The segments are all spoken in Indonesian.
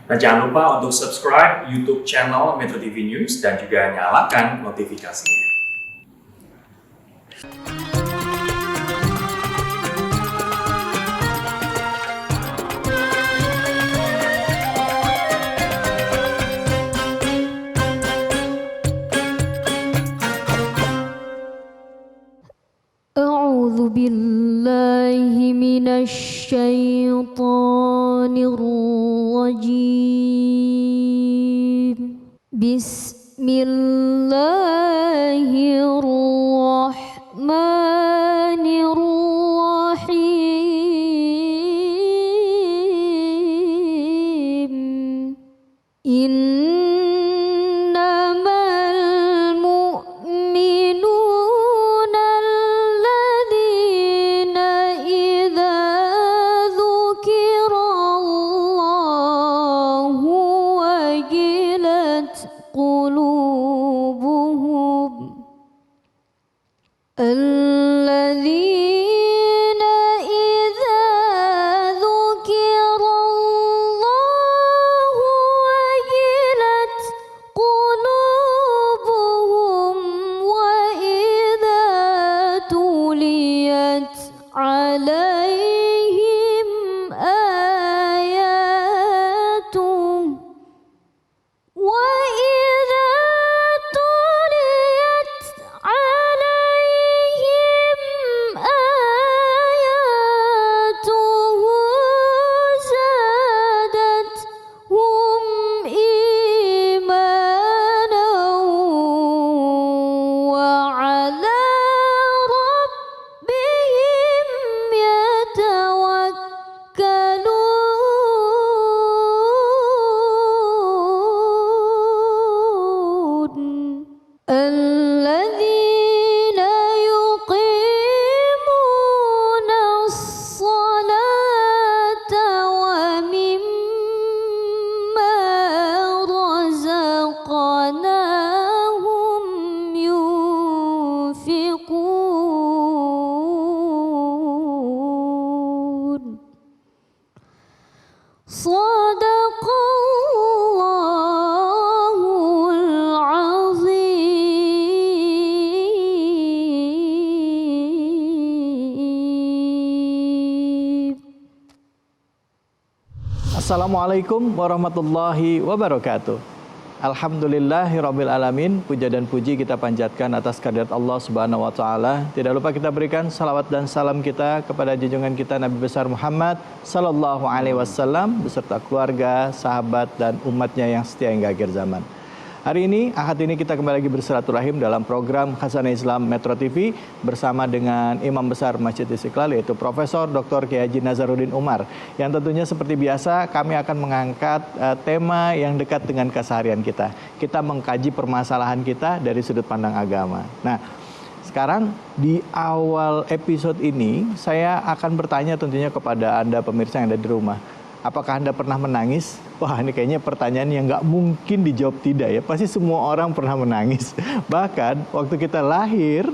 Dan jangan lupa untuk subscribe YouTube channel Metro TV News dan juga nyalakan notifikasinya. أعوذ بالله من الشيطان الرجيم بسم الله الرحمن الرحيم إنما المؤمنون الذين إذا ذكر الله وجلت قلوبهم الذين إذا ذكر الله وجلت قلوبهم وإذا تليت عليهم آياته وإذا تليت عليهم آياته زادتهم إيمانا وعلى ربهم يتوكلون الذين يقيمون الصلاة ومما رزقناهم ينفقون صدق الله العظيم. Assalamualaikum warahmatullahi wabarakatuh. Alhamdulillahirabbil alamin. Puja dan puji kita panjatkan atas kehadirat Allah Subhanahu wa taala. Tidak lupa kita berikan salawat dan salam kita kepada junjungan kita Nabi besar Muhammad sallallahu alaihi wasallam beserta keluarga, sahabat dan umatnya yang setia hingga akhir zaman. Hari ini, Ahad ini kita kembali lagi bersilaturahim dalam program Khazanah Islam Metro TV bersama dengan Imam Besar Masjid Istiqlal yaitu Profesor Dr. Kiai Haji Nazaruddin Umar. Yang tentunya seperti biasa kami akan mengangkat tema yang dekat dengan keseharian kita. Kita mengkaji permasalahan kita dari sudut pandang agama. Nah, sekarang di awal episode ini saya akan bertanya tentunya kepada Anda pemirsa yang ada di rumah. Apakah Anda pernah menangis? Wah, ini kayaknya pertanyaan yang nggak mungkin dijawab tidak ya. Pasti semua orang pernah menangis. Bahkan waktu kita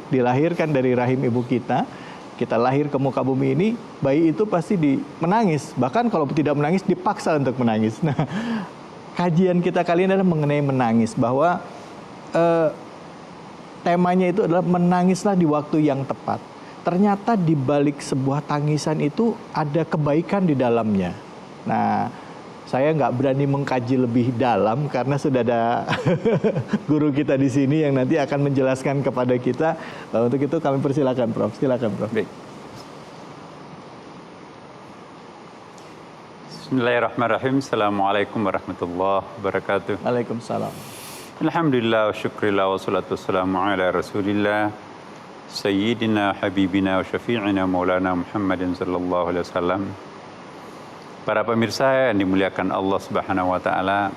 dilahirkan dari rahim ibu kita lahir ke muka bumi ini, bayi itu pasti menangis. Bahkan kalau tidak menangis, dipaksa untuk menangis. Nah, kajian kita kali ini adalah mengenai menangis. Bahwa temanya itu adalah menangislah di waktu yang tepat. Ternyata di balik sebuah tangisan itu ada kebaikan di dalamnya. Nah, saya nggak berani mengkaji lebih dalam karena sudah ada guru kita di sini yang nanti akan menjelaskan kepada kita. Untuk itu kami persilakan, Prof. Silakan, Prof. Baik. Bismillahirrahmanirrahim. Assalamualaikum warahmatullahi wabarakatuh. Waalaikumsalam. Alhamdulillah wa syukrillah wa salatu wassalamu ala rasulillah Sayyidina Habibina wa Syafi'ina Maulana Muhammadin sallallahu alaihi wasallam. Para pemirsa yang dimuliakan Allah Subhanahu wa taala,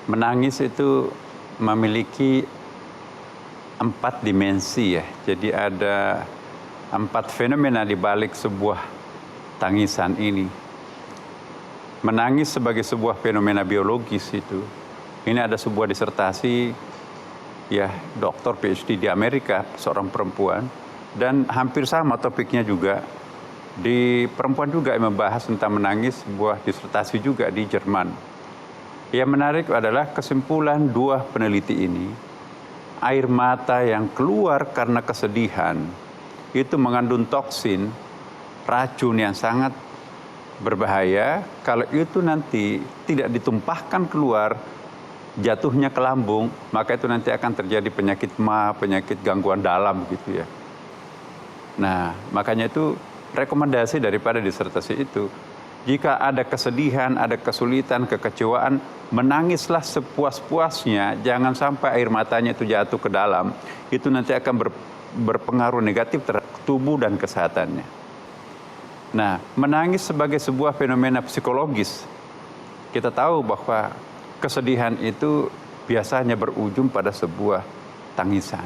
menangis itu memiliki 4 dimensi ya. Jadi ada 4 fenomena di balik sebuah tangisan ini. Menangis sebagai sebuah fenomena biologis itu. Ini ada sebuah disertasi ya doktor PhD di Amerika, seorang perempuan, dan hampir sama topiknya juga Di perempuan juga yang membahas tentang menangis, sebuah disertasi juga di Jerman. Yang menarik adalah kesimpulan dua peneliti ini, air mata yang keluar karena kesedihan itu mengandung toksin, racun yang sangat berbahaya. Kalau itu nanti tidak ditumpahkan keluar, jatuhnya ke lambung, maka itu nanti akan terjadi penyakit penyakit gangguan dalam gitu ya. Nah, makanya itu rekomendasi daripada disertasi itu, jika ada kesedihan, ada kesulitan, kekecewaan, menangislah sepuas-puasnya, jangan sampai air matanya itu jatuh ke dalam. Itu nanti akan berpengaruh negatif terhadap tubuh dan kesehatannya. Nah, menangis sebagai sebuah fenomena psikologis. Kita tahu bahwa kesedihan itu biasanya berujung pada sebuah tangisan.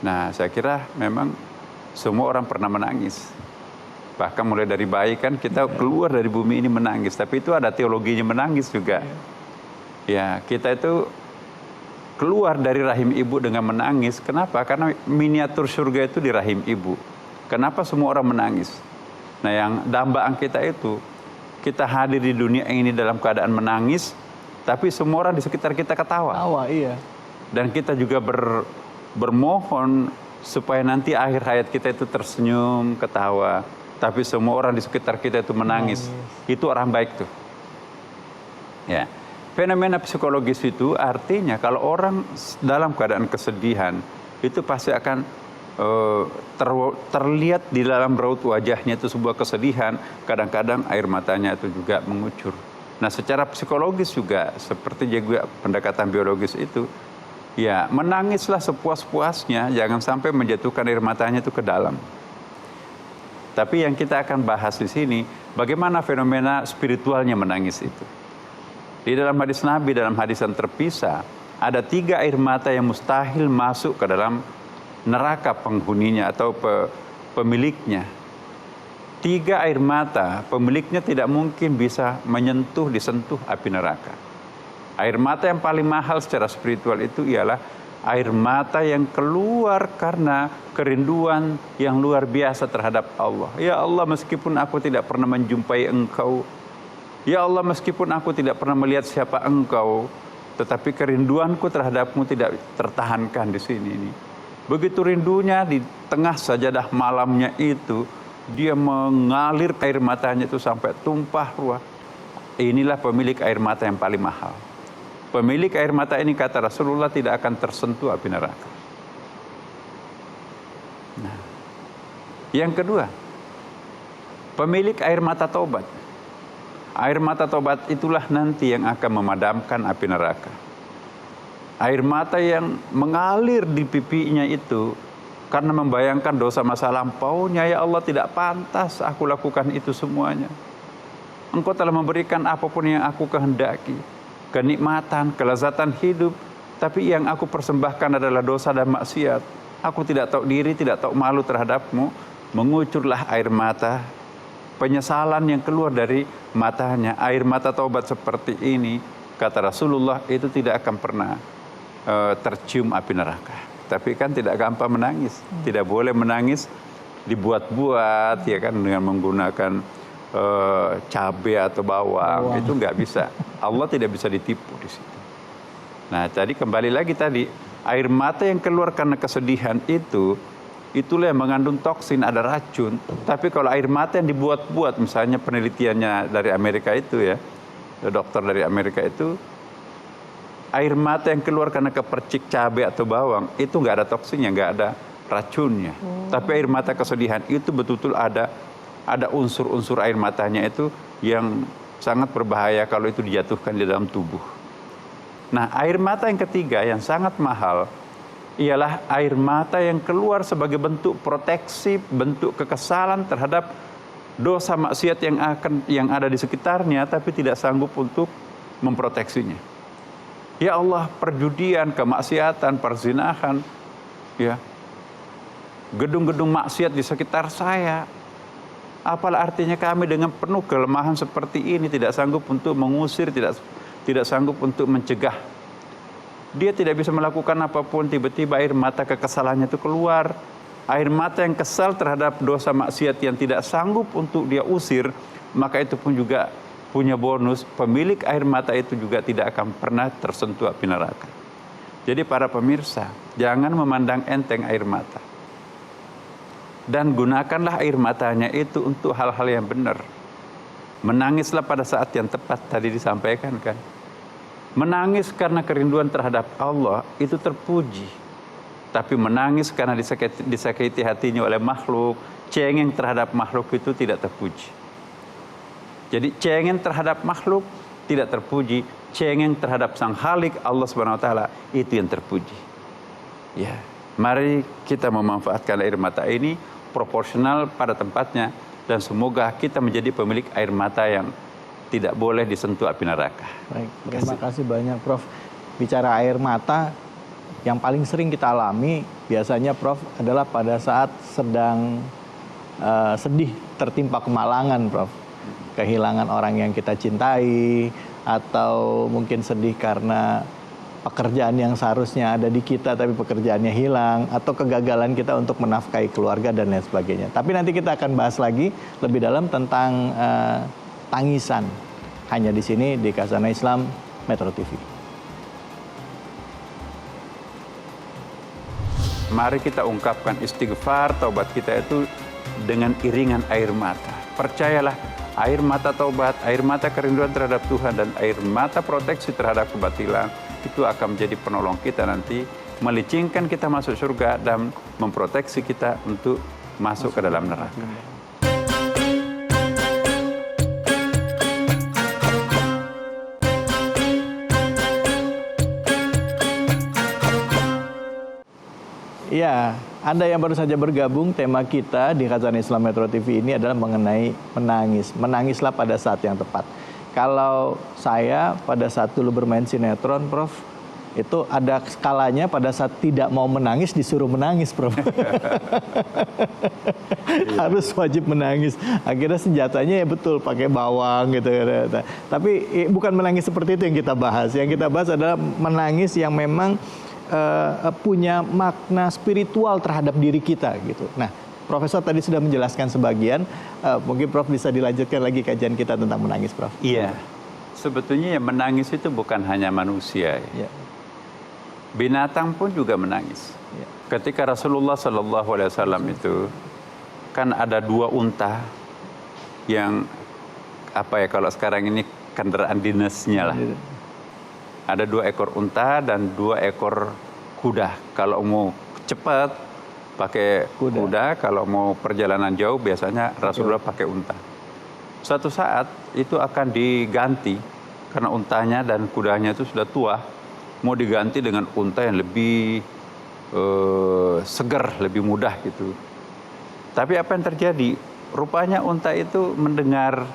Nah, saya kira memang semua orang pernah menangis. Bahkan mulai dari bayi kan kita keluar dari bumi ini menangis. Tapi itu ada teologinya menangis juga. Ya, kita itu keluar dari rahim ibu dengan menangis. Kenapa? Karena miniatur surga itu di rahim ibu. Kenapa semua orang menangis? Nah, yang dambaan kita itu, kita hadir di dunia ini dalam keadaan menangis, tapi semua orang di sekitar kita ketawa. Iya. Dan kita juga bermohon supaya nanti akhir hayat kita itu tersenyum, ketawa. Tapi semua orang di sekitar kita itu menangis. Itu orang baik tuh. Ya. Fenomena psikologis itu artinya kalau orang dalam keadaan kesedihan, itu pasti akan terlihat di dalam raut wajahnya itu sebuah kesedihan. Kadang-kadang air matanya itu juga mengucur. Nah, secara psikologis juga seperti juga pendekatan biologis itu, ya menangislah sepuas-puasnya, jangan sampai menjatuhkan air matanya itu ke dalam. Tapi yang kita akan bahas di sini, bagaimana fenomena spiritualnya menangis itu. Di dalam hadis Nabi, dalam hadis yang terpisah, ada 3 air mata yang mustahil masuk ke dalam neraka penghuninya atau pemiliknya. 3 air mata, pemiliknya tidak mungkin bisa disentuh api neraka. Air mata yang paling mahal secara spiritual itu ialah air mata yang keluar karena kerinduan yang luar biasa terhadap Allah. Ya Allah, meskipun aku tidak pernah menjumpai Engkau, ya Allah, meskipun aku tidak pernah melihat siapa Engkau, tetapi kerinduanku terhadapmu tidak tertahankan di sini. Begitu rindunya, di tengah sajadah malamnya itu, dia mengalir air matanya itu sampai tumpah ruah. Inilah pemilik air mata yang paling mahal. Pemilik air mata ini, kata Rasulullah, tidak akan tersentuh api neraka. Nah, yang kedua, pemilik air mata taubat. Air mata taubat itulah nanti yang akan memadamkan api neraka. Air mata yang mengalir di pipinya itu karena membayangkan dosa masa lampaunya. Ya Allah, tidak pantas aku lakukan itu semuanya. Engkau telah memberikan apapun yang aku kehendaki, kenikmatan, kelezatan hidup, tapi yang aku persembahkan adalah dosa dan maksiat. Aku tidak tahu diri, tidak tahu malu terhadapmu. Mengucurlah air mata, penyesalan yang keluar dari matanya. Air mata taubat seperti ini, kata Rasulullah, itu tidak akan pernah tercium api neraka. Tapi kan tidak gampang menangis. Tidak boleh menangis dibuat-buat, ya kan, dengan menggunakan cabai atau bawang. Itu nggak bisa. Allah tidak bisa ditipu di situ. Nah, tadi kembali lagi tadi, air mata yang keluar karena kesedihan itu, itulah yang mengandung toksin, ada racun. Tapi kalau air mata yang dibuat-buat, misalnya penelitiannya dari Amerika itu ya, dokter dari Amerika itu, air mata yang keluar karena kepercik cabai atau bawang, itu nggak ada toksinnya, nggak ada racunnya. Tapi air mata kesedihan itu betul-betul ada unsur-unsur air matanya itu yang sangat berbahaya kalau itu dijatuhkan di dalam tubuh. Nah, air mata yang ketiga yang sangat mahal ialah air mata yang keluar sebagai bentuk proteksi, bentuk kekesalan terhadap dosa maksiat yang ada di sekitarnya, tapi tidak sanggup untuk memproteksinya. Ya Allah, perjudian, kemaksiatan, perzinahan, ya, gedung-gedung maksiat di sekitar saya. Apalah artinya kami dengan penuh kelemahan seperti ini, tidak sanggup untuk mengusir, tidak sanggup untuk mencegah. Dia tidak bisa melakukan apapun, tiba-tiba air mata kekesalannya itu keluar. air mata yang kesal terhadap dosa maksiat yang tidak sanggup untuk dia usir, maka itu pun juga punya bonus, pemilik air mata itu juga tidak akan pernah tersentuh api neraka. Jadi para pemirsa, jangan memandang enteng air mata. Dan gunakanlah air matanya itu untuk hal-hal yang benar. Menangislah pada saat yang tepat, tadi disampaikan kan. Menangis karena kerinduan terhadap Allah itu terpuji. Tapi menangis karena disakiti hatinya oleh makhluk, cengeng terhadap makhluk itu tidak terpuji. Jadi cengeng terhadap makhluk tidak terpuji, cengeng terhadap Sang Khalik Allah Subhanahu wa taala itu yang terpuji. Ya, mari kita memanfaatkan air mata ini proporsional pada tempatnya, dan semoga kita menjadi pemilik air mata yang tidak boleh disentuh api neraka. Baik, terima kasih banyak Prof. Bicara air mata, yang paling sering kita alami biasanya Prof adalah pada saat sedang sedih tertimpa kemalangan Prof. Kehilangan orang yang kita cintai, atau mungkin sedih karena pekerjaan yang seharusnya ada di kita tapi pekerjaannya hilang, atau kegagalan kita untuk menafkahi keluarga dan lain sebagainya. Tapi nanti kita akan bahas lagi lebih dalam tentang tangisan hanya di sini di Khazanah Islam Metro TV. Mari kita ungkapkan istighfar, taubat kita itu dengan iringan air mata. Percayalah, air mata taubat, air mata kerinduan terhadap Tuhan, dan air mata proteksi terhadap kebatilan itu akan menjadi penolong kita nanti, melicingkan kita masuk surga dan memproteksi kita untuk masuk ke dalam neraka. Ya, Anda yang baru saja bergabung, tema kita di Khazanah Islam Metro TV ini adalah mengenai menangis. Menangislah pada saat yang tepat. Kalau saya pada saat dulu bermain sinetron, Prof, itu ada skalanya pada saat tidak mau menangis disuruh menangis, Prof. Harus wajib menangis. Akhirnya senjatanya ya betul pakai bawang gitu. Tapi bukan menangis seperti itu yang kita bahas. Yang kita bahas adalah menangis yang memang punya makna spiritual terhadap diri kita gitu. Nah, Profesor tadi sudah menjelaskan sebagian, mungkin Prof bisa dilanjutkan lagi kajian kita tentang menangis, Prof. Iya, sebetulnya ya menangis itu bukan hanya manusia. Ya. Binatang pun juga menangis. Ya. Ketika Rasulullah SAW itu kan ada 2 unta yang apa ya kalau sekarang ini kendaraan dinasnya lah. Ada 2 ekor unta dan 2 ekor kuda. Kalau mau cepat pakai kuda, kalau mau perjalanan jauh biasanya Rasulullah pakai unta. Suatu saat itu akan diganti karena untanya dan kudanya itu sudah tua, mau diganti dengan unta yang lebih segar, lebih mudah gitu. Tapi apa yang terjadi? Rupanya unta itu mendengar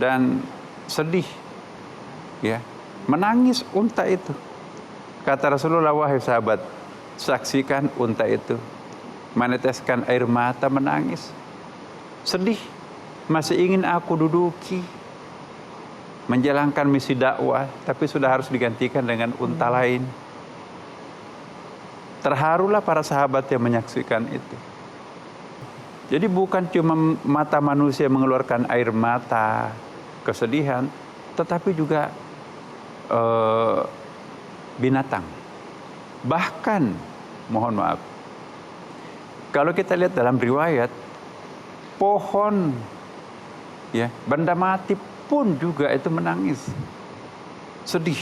dan sedih, ya. Menangis unta itu. Kata Rasulullah, wahai sahabat, saksikan unta itu meneteskan air mata menangis. Sedih, masih ingin aku duduki, menjalankan misi dakwah, tapi sudah harus digantikan dengan unta lain. Terharulah para sahabat yang menyaksikan itu. Jadi bukan cuma mata manusia mengeluarkan air mata, kesedihan, tetapi juga binatang. Bahkan, mohon maaf, kalau kita lihat dalam riwayat, pohon, ya, benda mati pun juga itu menangis, sedih.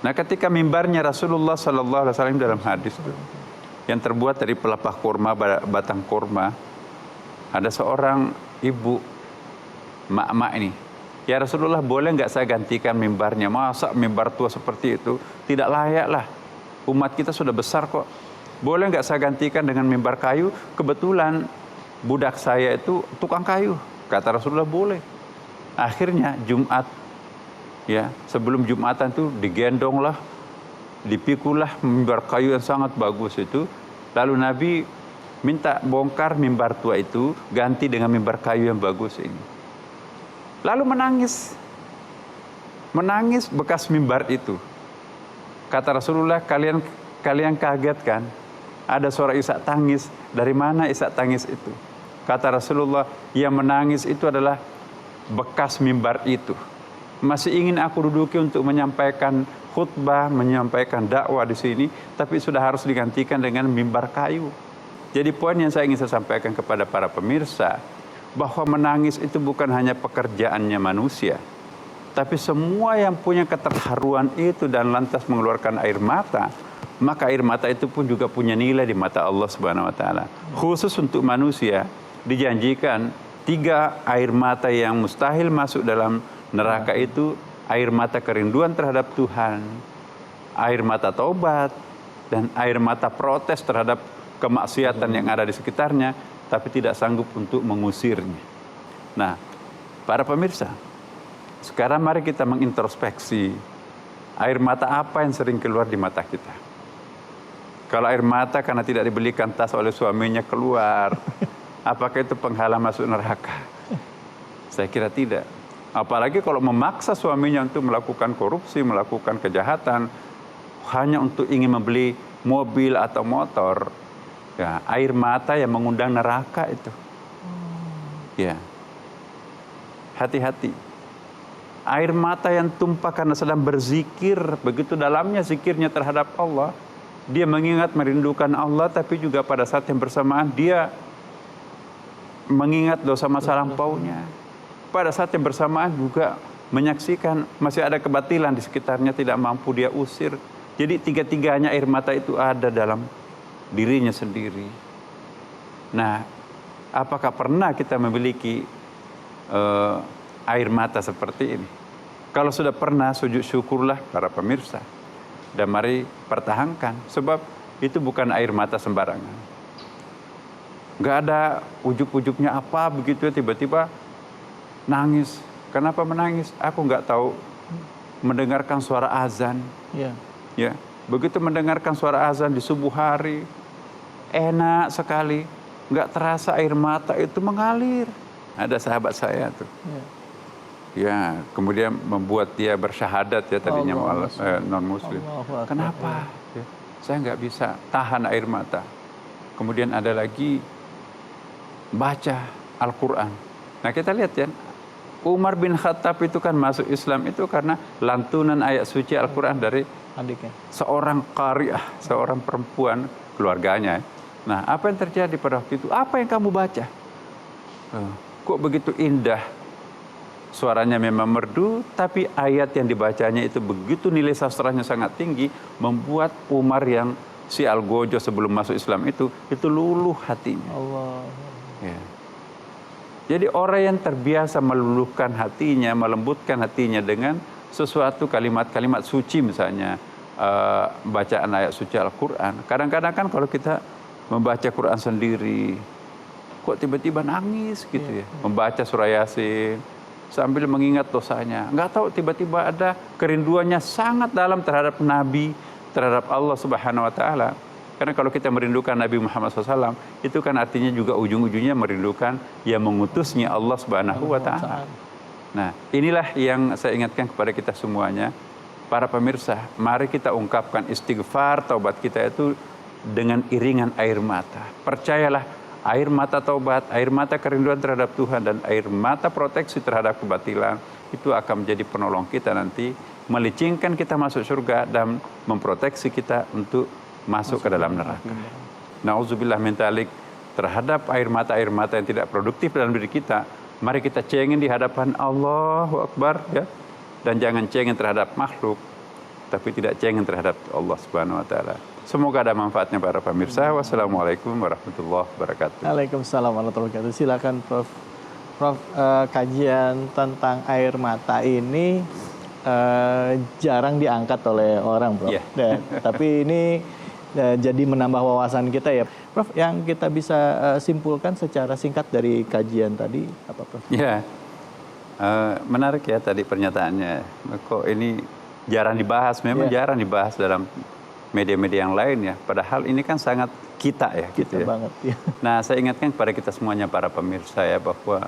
Nah, ketika mimbarnya Rasulullah SAW dalam hadis itu, yang terbuat dari pelepah kurma, batang kurma, ada seorang ibu, mak-mak ini, ya Rasulullah, boleh nggak saya gantikan mimbarnya? Masa mimbar tua seperti itu? Tidak layak lah. Umat kita sudah besar kok. Boleh nggak saya gantikan dengan mimbar kayu? Kebetulan budak saya itu tukang kayu. Kata Rasulullah, boleh. Akhirnya Jumat, ya, sebelum Jumatan itu digendonglah, dipikulah mimbar kayu yang sangat bagus itu. Lalu Nabi minta bongkar mimbar tua itu, ganti dengan mimbar kayu yang bagus ini. Lalu menangis bekas mimbar itu. Kata Rasulullah, kalian kaget kan? ada suara isak tangis. Dari mana isak tangis itu? Kata Rasulullah, yang menangis itu adalah bekas mimbar itu. Masih ingin aku duduki untuk menyampaikan khutbah, menyampaikan dakwah di sini, tapi sudah harus digantikan dengan mimbar kayu. Jadi poin yang saya ingin saya sampaikan kepada para pemirsa, bahwa menangis itu bukan hanya pekerjaannya manusia, tapi semua yang punya keterharuan itu dan lantas mengeluarkan air mata, maka air mata itu pun juga punya nilai di mata Allah Subhanahu wa taala. Khusus untuk manusia dijanjikan 3 air mata yang mustahil masuk dalam neraka itu: air mata kerinduan terhadap Tuhan, air mata taubat, dan air mata protes terhadap kemaksiatan yang ada di sekitarnya, tapi tidak sanggup untuk mengusirnya. Nah, para pemirsa, sekarang mari kita mengintrospeksi air mata apa yang sering keluar di mata kita. Kalau air mata karena tidak dibelikan tas oleh suaminya keluar, apakah itu penghalang masuk neraka? Saya kira tidak. Apalagi kalau memaksa suaminya untuk melakukan korupsi, melakukan kejahatan, hanya untuk ingin membeli mobil atau motor. Ya, air mata yang mengundang neraka itu. Ya. Hati-hati. Air mata yang tumpah karena sedang berzikir, begitu dalamnya zikirnya terhadap Allah. Dia mengingat, merindukan Allah, tapi juga pada saat yang bersamaan dia mengingat dosa masa lampaunya. Pada saat yang bersamaan juga menyaksikan masih ada kebatilan di sekitarnya, tidak mampu dia usir. Jadi tiga-tiganya air mata itu ada dalam dirinya sendiri. Nah, apakah pernah kita memiliki air mata seperti ini? Kalau sudah pernah, sujud syukurlah para pemirsa. Dan mari pertahankan, sebab itu bukan air mata sembarangan. Gak ada ujuk-ujuknya apa begitu ya, tiba-tiba nangis. Kenapa menangis? Aku nggak tahu. Mendengarkan suara azan. Ya, begitu mendengarkan suara azan di subuh hari, enak sekali, nggak terasa air mata itu mengalir. Ada sahabat saya tuh, ya kemudian membuat dia bersyahadat ya, tadinya non muslim. Kenapa? Ya, saya nggak bisa tahan air mata. Kemudian ada lagi baca Al-Quran. Nah kita lihat ya, Umar bin Khattab itu kan masuk Islam itu karena lantunan ayat suci Al-Quran dari adiknya, seorang qari'ah, seorang perempuan keluarganya. Nah, apa yang terjadi pada waktu itu? Apa yang kamu baca? Kok begitu indah? Suaranya memang merdu, tapi ayat yang dibacanya itu begitu nilai sastranya sangat tinggi, membuat Umar yang si algojo sebelum masuk Islam itu luluh hatinya. Allah. Ya. Jadi orang yang terbiasa meluluhkan hatinya, melembutkan hatinya dengan sesuatu kalimat-kalimat suci, misalnya bacaan ayat suci Al-Quran. Kadang-kadang kan kalau kita membaca Quran sendiri, kok tiba-tiba nangis gitu ya. Membaca surah Yasin sambil mengingat dosanya. Nggak tahu tiba-tiba ada kerinduannya sangat dalam terhadap Nabi, terhadap Allah Subhanahu Wa Taala. Karena kalau kita merindukan Nabi Muhammad SAW, itu kan artinya juga ujung-ujungnya merindukan yang mengutusnya Allah Subhanahu Wa Taala. Nah, inilah yang saya ingatkan kepada kita semuanya, para pemirsa. Mari kita ungkapkan istighfar, taubat kita itu dengan iringan air mata. Percayalah, air mata taubat, air mata kerinduan terhadap Tuhan, dan air mata proteksi terhadap kebatilan, itu akan menjadi penolong kita nanti, melicingkan kita masuk surga dan memproteksi kita untuk masuk ke dalam neraka. Nauzubillah min dzalik. Terhadap air mata yang tidak produktif dalam diri kita, mari kita cengeng di hadapan Allahu Akbar ya. Dan jangan cengeng terhadap makhluk, tapi tidak cengeng terhadap Allah Subhanahu wa taala. Semoga ada manfaatnya para pemirsa. Wassalamualaikum warahmatullahi wabarakatuh. Waalaikumsalam warahmatullahi wabarakatuh. Silakan Prof. Prof, kajian tentang air mata ini jarang diangkat oleh orang, Prof. Yeah. Tapi ini jadi menambah wawasan kita ya, Prof. Yang kita bisa simpulkan secara singkat dari kajian tadi apa, Prof? Ya, menarik ya tadi pernyataannya. Kok ini jarang dibahas? Memang jarang dibahas dalam media-media yang lain ya. Padahal ini kan sangat kita ya, gitu ya. Banget, ya. Nah, saya ingatkan kepada kita semuanya para pemirsa ya, bahwa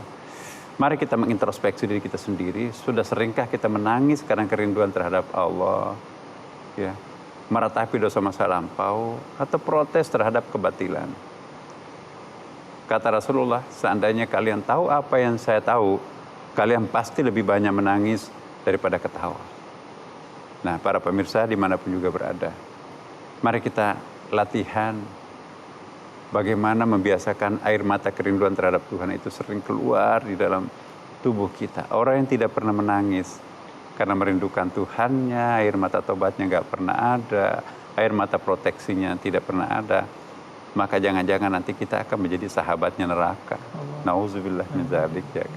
mari kita mengintrospeksi diri kita sendiri. Sudah seringkah kita menangis karena kerinduan terhadap Allah? Ya. meratapi dosa masa lampau, atau protes terhadap kebatilan. Kata Rasulullah, seandainya kalian tahu apa yang saya tahu, kalian pasti lebih banyak menangis daripada ketawa. Nah, para pemirsa dimanapun juga berada, mari kita latihan bagaimana membiasakan air mata kerinduan terhadap Tuhan itu sering keluar di dalam tubuh kita. Orang yang tidak pernah menangis karena merindukan Tuhannya, air mata tobatnya nggak pernah ada, air mata proteksinya tidak pernah ada, maka jangan-jangan nanti kita akan menjadi sahabatnya neraka. Nauzubillah min dzalik ya.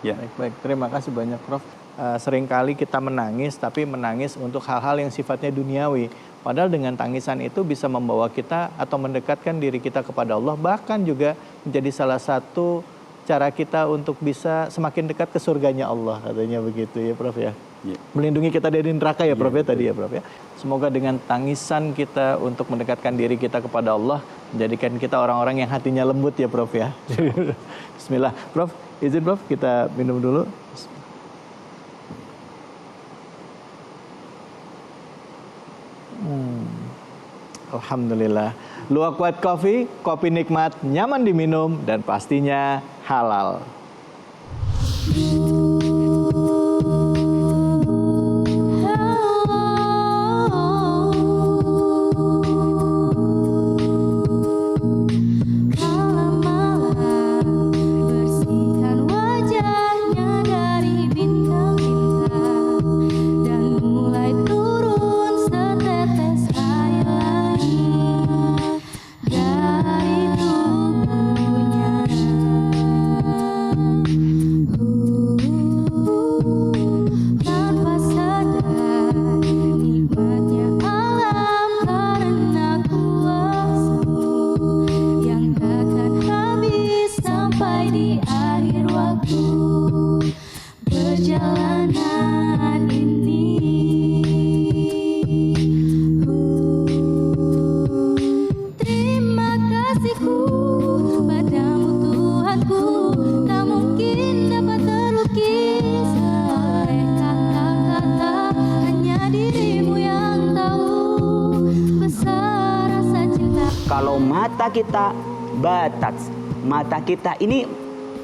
Ya. Baik, terima kasih banyak Prof. Seringkali kita menangis, tapi menangis untuk hal-hal yang sifatnya duniawi. Padahal dengan tangisan itu bisa membawa kita atau mendekatkan diri kita kepada Allah, bahkan juga menjadi salah satu cara kita untuk bisa semakin dekat ke surganya Allah, katanya begitu ya Prof ya. Ya. Melindungi kita dari neraka ya Prof ya tadi ya Prof ya. Semoga dengan tangisan kita untuk mendekatkan diri kita kepada Allah, menjadikan kita orang-orang yang hatinya lembut ya Prof ya. Bismillah. Prof, izin Prof kita minum dulu. Alhamdulillah. Luwak White Coffee, kopi nikmat, nyaman diminum, dan pastinya halal. Kalau mata kita batat, mata kita ini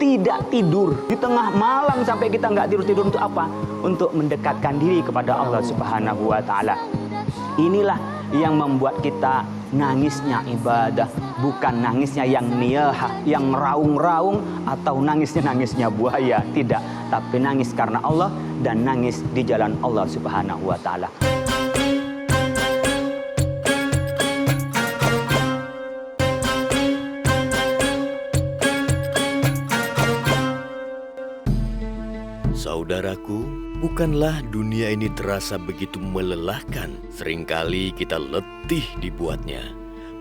tidak tidur di tengah malam sampai kita nggak tidur untuk apa? Untuk mendekatkan diri kepada Allah Subhanahu wa Ta'ala. Inilah yang membuat kita nangisnya ibadah, bukan nangisnya yang niyahah, yang raung-raung atau nangisnya buaya, tidak, tapi nangis karena Allah dan nangis di jalan Allah Subhanahu wa Ta'ala. Saudaraku, bukanlah dunia ini terasa begitu melelahkan. Seringkali kita letih dibuatnya.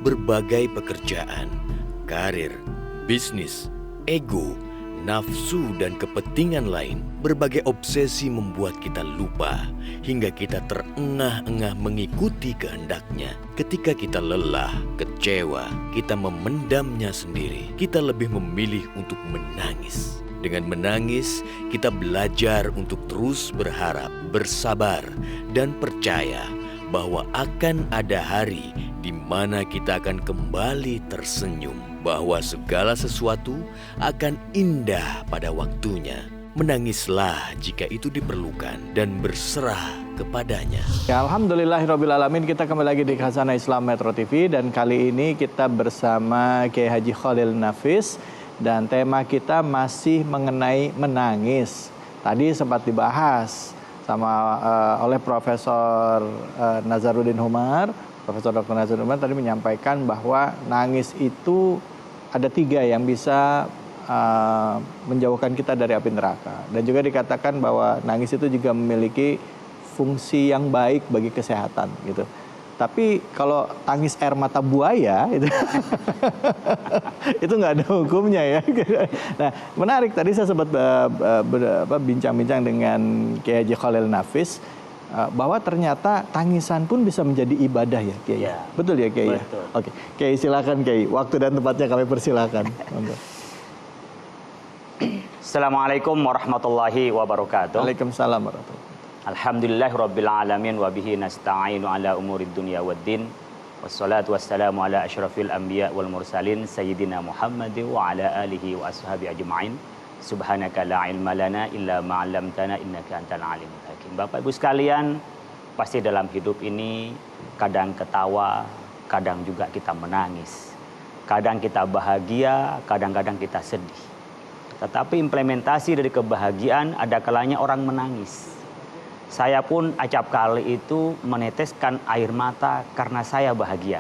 Berbagai pekerjaan, karir, bisnis, ego, nafsu, dan kepentingan lain. Berbagai obsesi membuat kita lupa, hingga kita terengah-engah mengikuti kehendaknya. Ketika kita lelah, kecewa, kita memendamnya sendiri. Kita lebih memilih untuk menangis. Dengan menangis, kita belajar untuk terus berharap, bersabar, dan percaya bahwa akan ada hari di mana kita akan kembali tersenyum, bahwa segala sesuatu akan indah pada waktunya. Menangislah jika itu diperlukan dan berserah kepadanya. Ya, alhamdulillahirrabbilalamin, kita kembali lagi di Khazanah Islam Metro TV, dan kali ini kita bersama Kiai Haji Khalil Nafis. Dan tema kita masih mengenai menangis. Tadi sempat dibahas oleh Profesor Nazaruddin Humar. Profesor Dr. Nazaruddin Humar tadi menyampaikan bahwa nangis itu ada 3 yang bisa menjauhkan kita dari api neraka. Dan juga dikatakan bahwa nangis itu juga memiliki fungsi yang baik bagi kesehatan gitu. Tapi kalau tangis air mata buaya itu nggak ada hukumnya ya. Nah, menarik, tadi saya sempat bincang-bincang dengan Kiai Haji Khalil Nafis bahwa ternyata tangisan pun bisa menjadi ibadah ya Kiai. Ya. Betul ya Kiai? Betul. Oke, Kiai silakan Kiai. Waktu dan tempatnya kami persilakan. Assalamualaikum warahmatullahi wabarakatuh. Waalaikumsalam warahmatullahi wabarakatuh. Alhamdulillahirabbil alamin wa bihi nasta'inu ala umurid dunya waddin. Wassalatu wassalamu ala asyrafil anbiya wal mursalin sayyidina Muhammad wa ala alihi wa ashabi ajma'in. Subhanaka la ilma lana illa ma 'allamtana innaka antal alimul hakim. Bapak Ibu sekalian, pasti dalam hidup ini kadang ketawa, kadang juga kita menangis. Kadang kita bahagia, kadang-kadang kita sedih. Tetapi implementasi dari kebahagiaan ada kalanya orang menangis. Saya pun acap kali itu meneteskan air mata karena saya bahagia.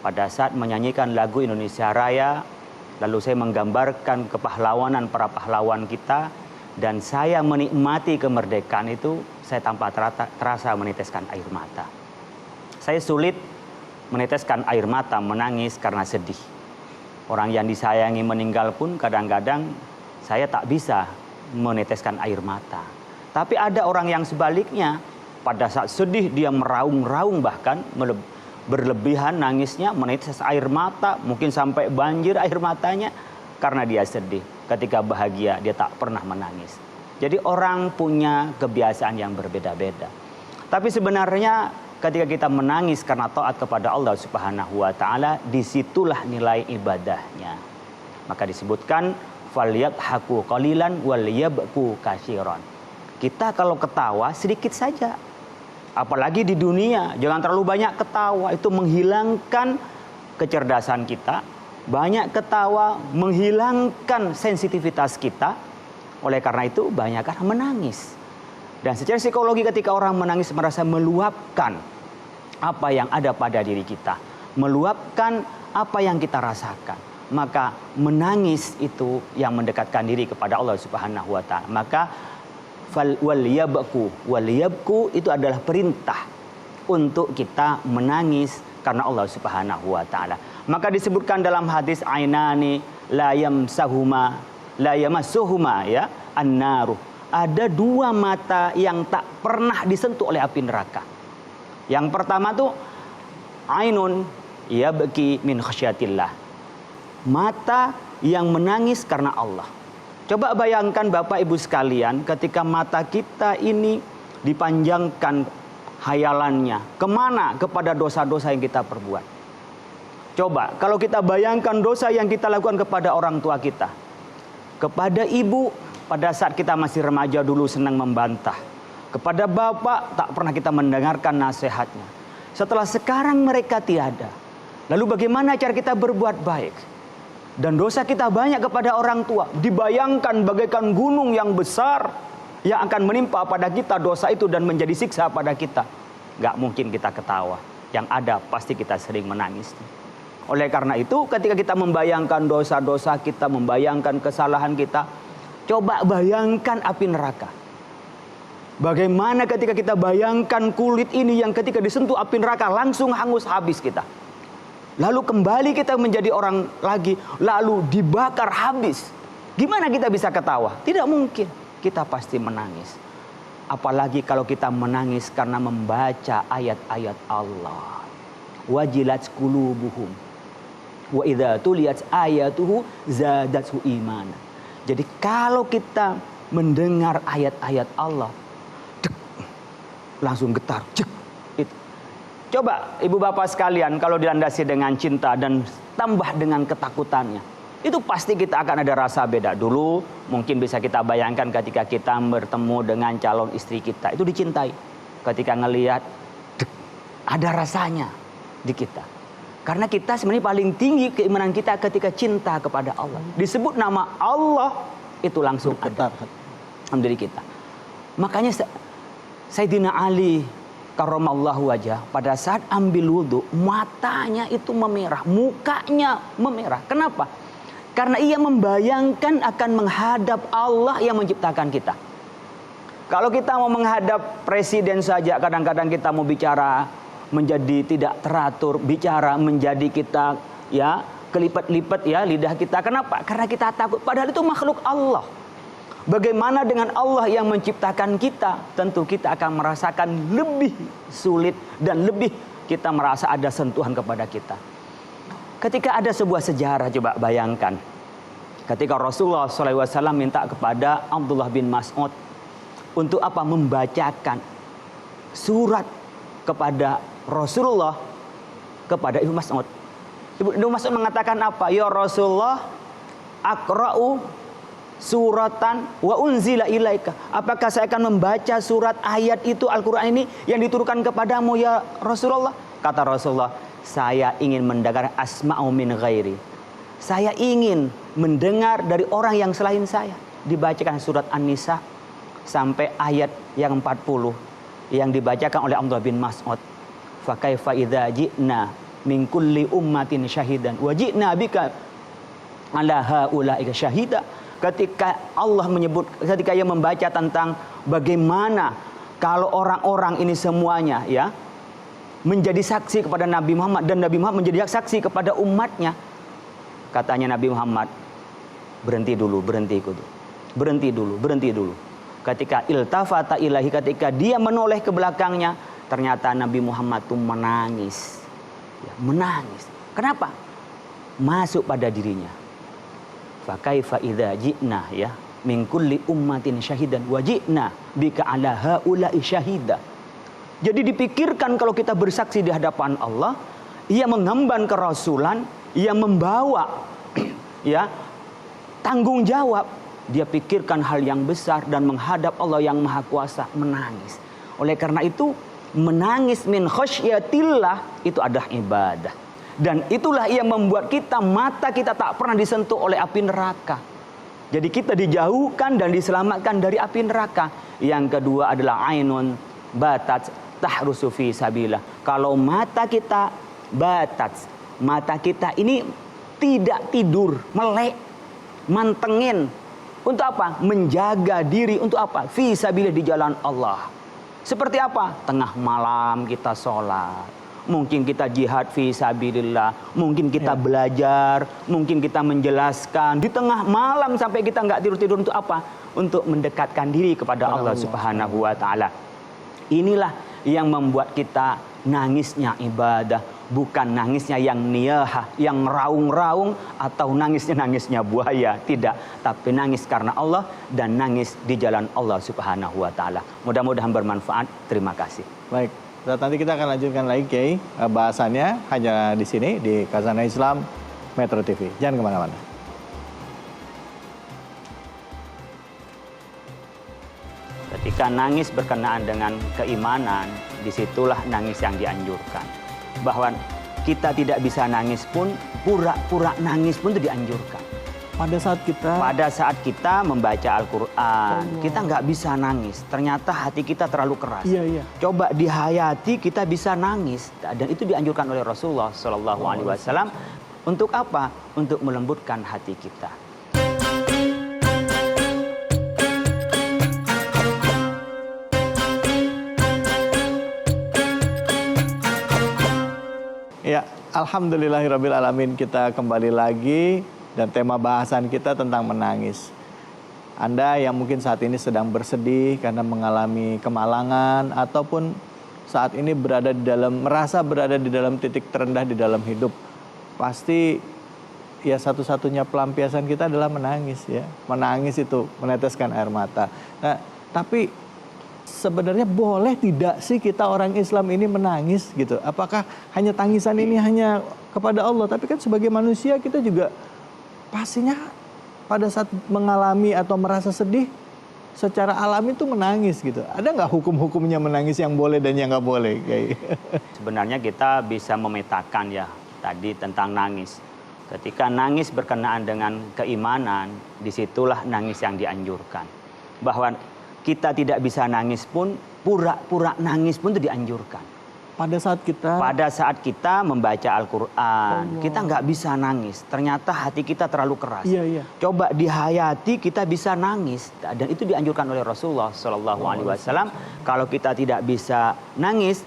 Pada saat menyanyikan lagu Indonesia Raya, lalu saya menggambarkan kepahlawanan para pahlawan kita, dan saya menikmati kemerdekaan itu, saya tanpa terasa meneteskan air mata. Saya sulit meneteskan air mata, menangis karena sedih. Orang yang disayangi meninggal pun kadang-kadang saya tak bisa meneteskan air mata. Tapi ada orang yang sebaliknya, pada saat sedih dia meraung-raung, bahkan berlebihan nangisnya, menetes air mata, mungkin sampai banjir air matanya karena dia sedih. Ketika bahagia dia tak pernah menangis. Jadi orang punya kebiasaan yang berbeda-beda. Tapi sebenarnya ketika kita menangis karena taat kepada Allah Subhanahu wa taala, disitulah nilai ibadahnya. Maka disebutkan falyadhaku qalilan walyabku katsiran. Kita kalau ketawa sedikit saja. Apalagi di dunia, jangan terlalu banyak ketawa, itu menghilangkan kecerdasan kita. Banyak ketawa menghilangkan sensitivitas kita. Oleh karena itu banyaklah menangis. Dan secara psikologi ketika orang menangis merasa meluapkan apa yang ada pada diri kita. Meluapkan apa yang kita rasakan. Maka menangis itu yang mendekatkan diri kepada Allah Subhanahu wa taala. Maka waliyabku itu adalah perintah untuk kita menangis karena Allah Subhanahu wa taala. Maka disebutkan dalam hadis ainani la yamassuhuma ya annaru. Ada dua mata yang tak pernah disentuh oleh api neraka. Yang pertama tuh ainun yabki min khasyatillah. Mata yang menangis karena Allah. Coba bayangkan Bapak Ibu sekalian, ketika mata kita ini dipanjangkan hayalannya. Kemana? Kepada dosa-dosa yang kita perbuat. Coba, kalau kita bayangkan dosa yang kita lakukan kepada orang tua kita. Kepada ibu, pada saat kita masih remaja dulu senang membantah. Kepada bapak, tak pernah kita mendengarkan nasihatnya. Setelah sekarang mereka tiada. Lalu bagaimana cara kita berbuat baik? Dan dosa kita banyak kepada orang tua. Dibayangkan bagaikan gunung yang besar yang akan menimpa pada kita dosa itu dan menjadi siksa pada kita. Gak mungkin kita ketawa. Yang ada pasti kita sering menangis. Oleh karena itu ketika kita membayangkan dosa-dosa kita, membayangkan kesalahan kita, coba bayangkan api neraka. Bagaimana ketika kita bayangkan kulit ini yang ketika disentuh api neraka langsung hangus habis kita. Lalu kembali kita menjadi orang lagi, lalu dibakar habis. Gimana kita bisa ketawa? Tidak mungkin. Kita pasti menangis. Apalagi kalau kita menangis karena membaca ayat-ayat Allah. Wajilat qulubuhum. Wa idza tuliyat ayatuhu zadathu imana. Jadi kalau kita mendengar ayat-ayat Allah, langsung getar. Coba ibu bapak sekalian, kalau dilandasi dengan cinta dan tambah dengan ketakutannya, itu pasti kita akan ada rasa beda. Dulu mungkin bisa kita bayangkan ketika kita bertemu dengan calon istri kita, itu dicintai. Ketika ngelihat, ada rasanya di kita. Karena kita sebenarnya paling tinggi keimanan kita ketika cinta kepada Allah. Disebut nama Allah, itu langsung ada dalam diri kita. Makanya Sayyidina Ali karramallahu wajah, pada saat ambil wudhu, matanya itu memerah, mukanya memerah. Kenapa? Karena ia membayangkan akan menghadap Allah yang menciptakan kita. Kalau kita mau menghadap presiden saja, kadang-kadang kita mau bicara menjadi tidak teratur, bicara menjadi kita ya kelipat-lipat ya lidah kita. Kenapa? Karena kita takut. Padahal itu makhluk Allah. Bagaimana dengan Allah yang menciptakan kita? Tentu kita akan merasakan lebih sulit dan lebih kita merasa ada sentuhan kepada kita. Ketika ada sebuah sejarah, coba bayangkan. Ketika Rasulullah SAW minta kepada Abdullah bin Mas'ud untuk apa? Membacakan surat kepada Rasulullah kepada Ibnu Mas'ud. Ibnu Mas'ud mengatakan apa? Ya Rasulullah, aqra'u suratan wa unzila ilaika. Apakah saya akan membaca surat ayat itu Al-Qur'an ini yang diturunkan kepadamu ya Rasulullah? Kata Rasulullah, saya ingin mendengar asma'u min ghairi. Saya ingin mendengar dari orang yang selain saya. Dibacakan surat An-Nisa sampai ayat yang 40 yang dibacakan oleh Abdullah bin Mas'ud. Fa kaifa idza ji'na min kulli ummatin syahidan wa ji'na bika ala haulaika syahida. Ketika Allah menyebut, ketika ia membaca tentang bagaimana kalau orang-orang ini semuanya ya menjadi saksi kepada Nabi Muhammad dan Nabi Muhammad menjadi saksi kepada umatnya, katanya Nabi Muhammad, berhenti dulu. Ketika iltafata ilahi, ketika dia menoleh ke belakangnya, ternyata Nabi Muhammad itu menangis. Ya, menangis. Kenapa? Masuk pada dirinya. Fa kaifa idza ji'na ya min kulli ummatin syahidan wa ji'na bika ala haula'i syahida. Jadi dipikirkan kalau kita bersaksi di hadapan Allah, ia mengemban kerasulan, ia membawa ya tanggung jawab, dia pikirkan hal yang besar dan menghadap Allah yang Maha Kuasa, menangis. Oleh karena itu menangis min khasyatillah itu adalah ibadah. Dan itulah yang membuat kita, mata kita tak pernah disentuh oleh api neraka. Jadi kita dijauhkan dan diselamatkan dari api neraka. Yang kedua adalah ainun batat tahrusu fi sabillah. Kalau mata kita batat, mata kita ini tidak tidur, melek, mantengin. Untuk apa? Menjaga diri. Untuk apa? Fi sabillah, di jalan Allah. Seperti apa? Tengah malam kita sholat. Mungkin kita jihad fi sabilillah, mungkin kita belajar, mungkin kita menjelaskan di tengah malam sampai kita nggak tidur-tidur. Untuk apa? Untuk mendekatkan diri kepada Allah Subhanahu wa taala. Inilah yang membuat kita nangisnya ibadah, bukan nangisnya yang niyahah, yang raung-raung atau nangisnya buaya, tidak, tapi nangis karena Allah dan nangis di jalan Allah Subhanahu wa taala. Mudah-mudahan bermanfaat. Terima kasih. Baik. Nanti kita akan lanjutkan lagi Kiai bahasannya hanya di sini di Khazanah Islam Metro TV. Jangan kemana-mana. Ketika nangis berkenaan dengan keimanan, disitulah nangis yang dianjurkan. Bahwa kita tidak bisa nangis pun, pura-pura nangis pun itu dianjurkan. Pada saat kita membaca Al-Quran, kita nggak bisa nangis. Ternyata hati kita terlalu keras. Iya. Coba dihayati, kita bisa nangis. Dan itu dianjurkan oleh Rasulullah SAW. Untuk apa? Untuk melembutkan hati kita. Ya, alhamdulillahirabbil alamin, kita kembali lagi dan tema bahasan kita tentang menangis. Anda yang mungkin saat ini sedang bersedih karena mengalami kemalangan ataupun saat ini merasa berada di dalam titik terendah di dalam hidup, pasti ya satu-satunya pelampiasan kita adalah menangis ya. Menangis itu meneteskan air mata. Nah, tapi sebenarnya boleh tidak sih kita orang Islam ini menangis gitu? Apakah hanya tangisan ini hanya kepada Allah? Tapi kan sebagai manusia kita juga pastinya pada saat mengalami atau merasa sedih secara alami itu menangis gitu. Ada nggak hukum-hukumnya menangis yang boleh dan yang nggak boleh? Sebenarnya kita bisa memetakan ya tadi tentang nangis. Ketika nangis berkenaan dengan keimanan, disitulah nangis yang dianjurkan. Bahwa kita tidak bisa nangis pun, pura-pura nangis pun itu dianjurkan. Pada saat kita membaca Al-Quran, kita nggak bisa nangis. Ternyata hati kita terlalu keras. Iya. Coba dihayati, kita bisa nangis. Dan itu dianjurkan oleh Rasulullah SAW. Kalau kita tidak bisa nangis,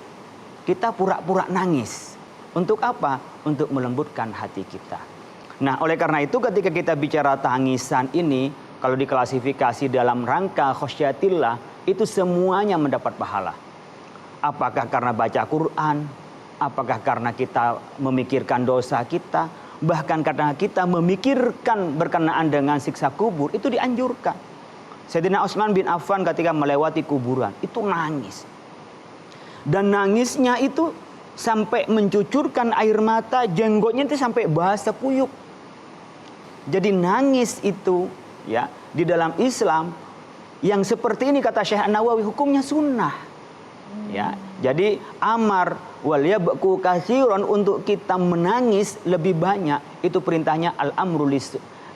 kita pura-pura nangis. Untuk apa? Untuk melembutkan hati kita. Nah, oleh karena itu ketika kita bicara tangisan ini, kalau diklasifikasi dalam rangka khosyatillah, itu semuanya mendapat pahala. Apakah karena baca Quran, apakah karena kita memikirkan dosa kita, bahkan karena kita memikirkan berkenaan dengan siksa kubur, itu dianjurkan. Sayyidina Utsman bin Affan ketika melewati kuburan itu nangis. Dan nangisnya itu sampai mencucurkan air mata, jenggotnya itu sampai basah kuyup. Jadi nangis itu ya di dalam Islam yang seperti ini kata Syekh Nawawi hukumnya sunnah. Ya, jadi amar wal yabku katsiran untuk kita menangis lebih banyak itu perintahnya al-amru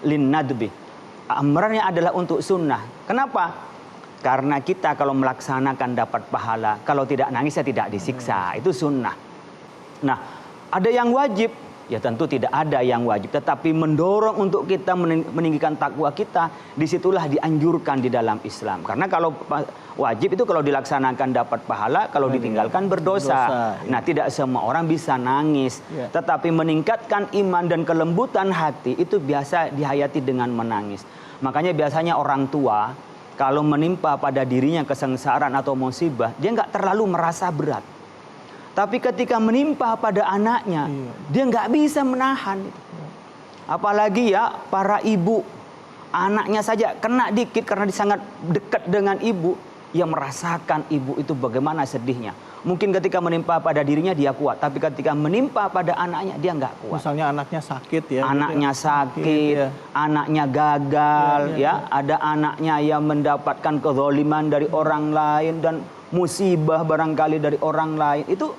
lin nadbi. Amrnya adalah untuk sunnah. Kenapa? Karena kita kalau melaksanakan dapat pahala, kalau tidak nangis ya tidak disiksa. Itu sunnah. Nah, ada yang wajib. Ya tentu tidak ada yang wajib. Tetapi mendorong untuk kita meninggikan takwa kita, disitulah dianjurkan di dalam Islam. Karena kalau wajib itu kalau dilaksanakan dapat pahala, kalau ditinggalkan berdosa. Nah, tidak semua orang bisa nangis. Tetapi meningkatkan iman dan kelembutan hati itu biasa dihayati dengan menangis. Makanya biasanya orang tua kalau menimpa pada dirinya kesengsaraan atau musibah, dia nggak terlalu merasa berat. Tapi ketika menimpa pada anaknya, dia nggak bisa menahan. Apalagi ya para ibu, anaknya saja kena dikit karena dia sangat dekat dengan ibu, yang merasakan ibu itu bagaimana sedihnya. Mungkin ketika menimpa pada dirinya dia kuat, tapi ketika menimpa pada anaknya dia nggak kuat. Misalnya anaknya sakit ya. Anaknya sakit, anaknya gagal, ada anaknya yang mendapatkan kezaliman dari orang lain dan musibah barangkali dari orang lain. Itu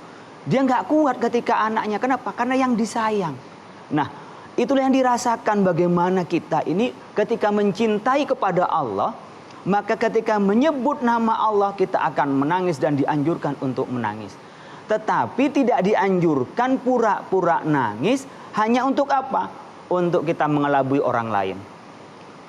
dia nggak kuat ketika anaknya. Kenapa? Karena yang disayang. Nah, itulah yang dirasakan bagaimana kita ini ketika mencintai kepada Allah. Maka ketika menyebut nama Allah kita akan menangis dan dianjurkan untuk menangis. Tetapi tidak dianjurkan pura-pura nangis hanya untuk apa? Untuk kita mengelabui orang lain.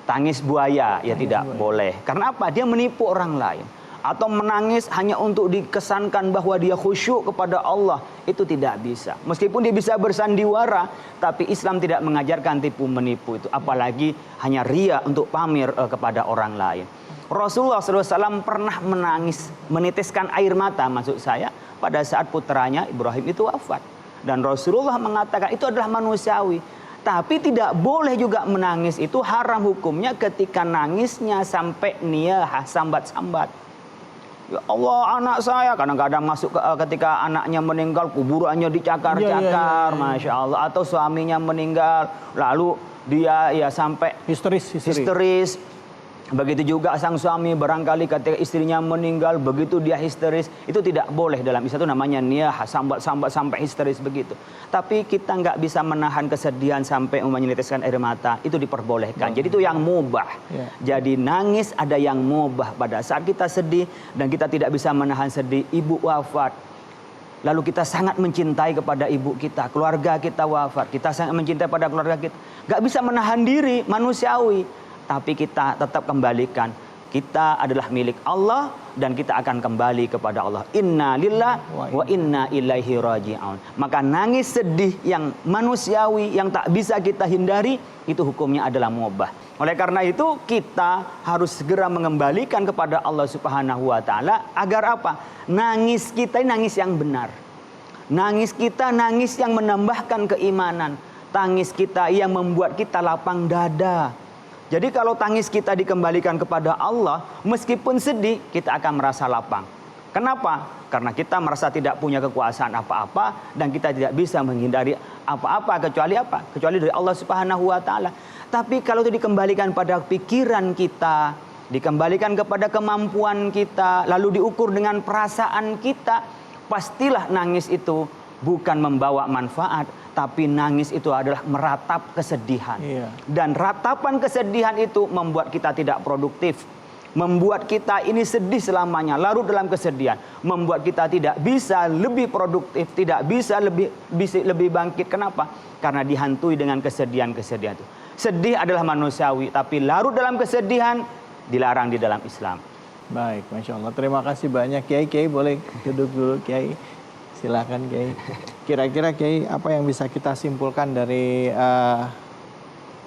Tangis buaya ya tidak boleh. Karena apa? Dia menipu orang lain. Atau menangis hanya untuk dikesankan bahwa dia khusyuk kepada Allah. Itu tidak bisa. Meskipun dia bisa bersandiwara, tapi Islam tidak mengajarkan tipu menipu itu. Apalagi hanya ria untuk pamer kepada orang lain. Rasulullah SAW pernah menangis, menitiskan air mata maksud saya pada saat putranya Ibrahim itu wafat. Dan Rasulullah mengatakan itu adalah manusiawi. Tapi tidak boleh juga menangis, itu haram hukumnya ketika nangisnya sampai niyah, sambat-sambat. Ya Allah, anak saya kadang-kadang masuk ketika anaknya meninggal kuburannya dicakar-cakar, Masya Allah. Atau suaminya meninggal lalu dia ya sampai histeris. Begitu juga sang suami barangkali ketika istrinya meninggal begitu dia histeris. Itu tidak boleh dalam Islam, itu namanya niyah, sambat-sambat sampai histeris begitu. Tapi kita nggak bisa menahan kesedihan sampai meneteskan air mata, itu diperbolehkan. Jadi itu yang mubah. Jadi nangis ada yang mubah pada saat kita sedih dan kita tidak bisa menahan sedih. Ibu wafat, lalu kita sangat mencintai kepada ibu kita, keluarga kita wafat, kita sangat mencintai pada keluarga kita, nggak bisa menahan diri, manusiawi. Tapi kita tetap kembalikan. Kita adalah milik Allah dan kita akan kembali kepada Allah. Inna lillah wa inna ilaihi raji'un. Maka nangis sedih yang manusiawi yang tak bisa kita hindari itu hukumnya adalah mubah. Oleh karena itu kita harus segera mengembalikan kepada Allah Subhanahu wa taala agar apa? Nangis kita ini nangis yang benar. Nangis kita nangis yang menambahkan keimanan. Tangis kita yang membuat kita lapang dada. Jadi kalau tangis kita dikembalikan kepada Allah, meskipun sedih, kita akan merasa lapang. Kenapa? Karena kita merasa tidak punya kekuasaan apa-apa dan kita tidak bisa menghindari apa-apa kecuali apa? Kecuali dari Allah Subhanahu wa taala. Tapi kalau itu dikembalikan pada pikiran kita, dikembalikan kepada kemampuan kita, lalu diukur dengan perasaan kita, pastilah nangis itu bukan membawa manfaat, tapi nangis itu adalah meratap kesedihan. Dan ratapan kesedihan itu membuat kita tidak produktif. Membuat kita ini sedih selamanya, larut dalam kesedihan. Membuat kita tidak bisa lebih produktif, tidak bisa lebih bangkit. Kenapa? Karena dihantui dengan kesedihan-kesedihan itu. Sedih adalah manusiawi, tapi larut dalam kesedihan dilarang di dalam Islam. Baik, Masya Allah. Terima kasih banyak Kiai. Kiai boleh duduk dulu Kiai. Silakan Kiai. Kira-kira Kiai apa yang bisa kita simpulkan dari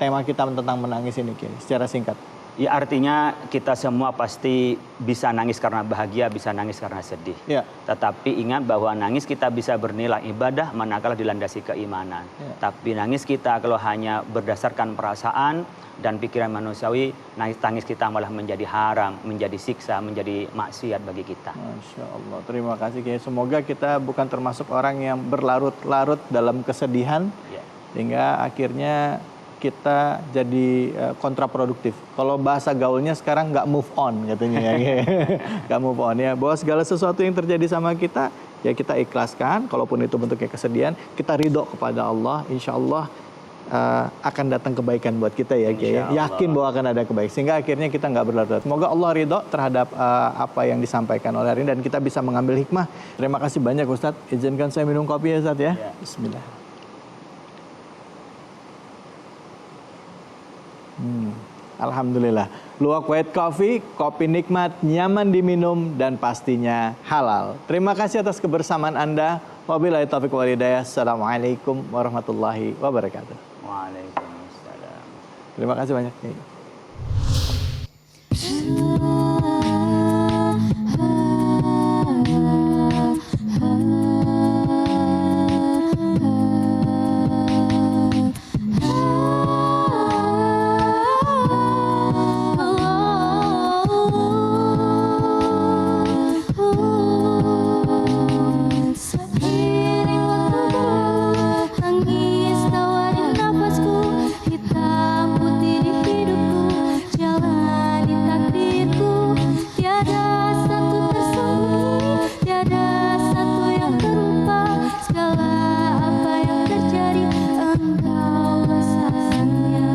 tema kita tentang menangis ini Kiai secara singkat? Ya artinya kita semua pasti bisa nangis karena bahagia, bisa nangis karena sedih. Ya. Tetapi ingat bahwa nangis kita bisa bernilai ibadah manakala dilandasi keimanan. Ya. Tapi nangis kita kalau hanya berdasarkan perasaan dan pikiran manusiawi, tangis kita malah menjadi haram, menjadi siksa, menjadi maksiat bagi kita. Masya Allah, terima kasih Kiai. Semoga kita bukan termasuk orang yang berlarut-larut dalam kesedihan, Ya. sehingga akhirnya kita jadi kontraproduktif. Kalau bahasa gaulnya sekarang nggak move on katanya ya, nggak move on ya. Bahwa segala sesuatu yang terjadi sama kita, ya kita ikhlaskan. Kalaupun itu bentuknya kesedihan, kita ridho kepada Allah. Insya Allah akan datang kebaikan buat kita ya Kiai. Yakin bahwa akan ada kebaikan. Sehingga akhirnya kita nggak berlarut-larut. Semoga Allah ridho terhadap apa yang disampaikan oleh hari ini dan kita bisa mengambil hikmah. Terima kasih banyak Ustadz. Izinkan saya minum kopi ya Ustadz ya. Bismillah. Alhamdulillah. Luwak White Coffee, kopi nikmat, nyaman diminum, dan pastinya halal. Terima kasih atas kebersamaan Anda. Wabillahi taufiq wal hidayah. Assalamualaikum warahmatullahi wabarakatuh. Waalaikumsalam. Terima kasih banyak. Tangis tawarin nafasku, hitam putih di hidupku, jalani takdirku. Tiada satu tersembunyi, tiada satu yang terlupa. Segala apa yang terjadi, engkau saksinya.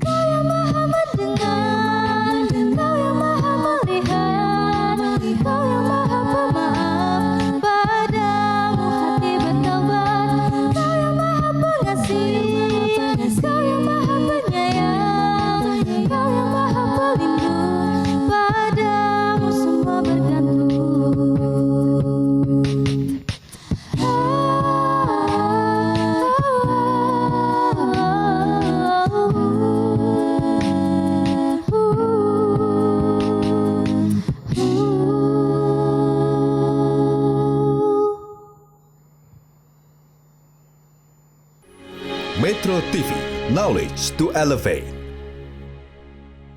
Kau yang maha mendengar, kau yang maha melihat, kau yang maha pemaaf, padamu hati bertaubat. Kau yang maha pengasih, kau yang maha penyayang, kau yang maha pelindung, padamu semua bergantung. Metro TV, knowledge to elevate.